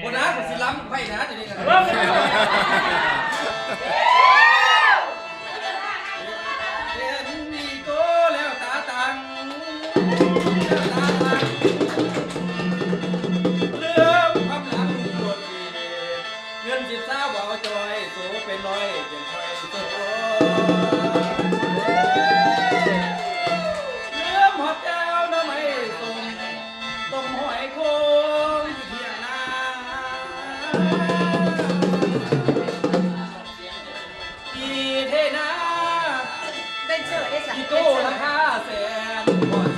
โบนัสผมสิล้ำไพ่นะจะได้กันเห็นมีโก้แล้วตาตังเรื่องความหลังปวดดีเงินสิบสาวบ่าวจอยโสเป็นร้อยเป็นคอยโสเรื่องหอบแก้วน้ำไม่ส่งต้มหอยโค้งอยู่เที่ยงนาอีเทนา เป็นเชื่อได้สัก อีโก้ราคาแสน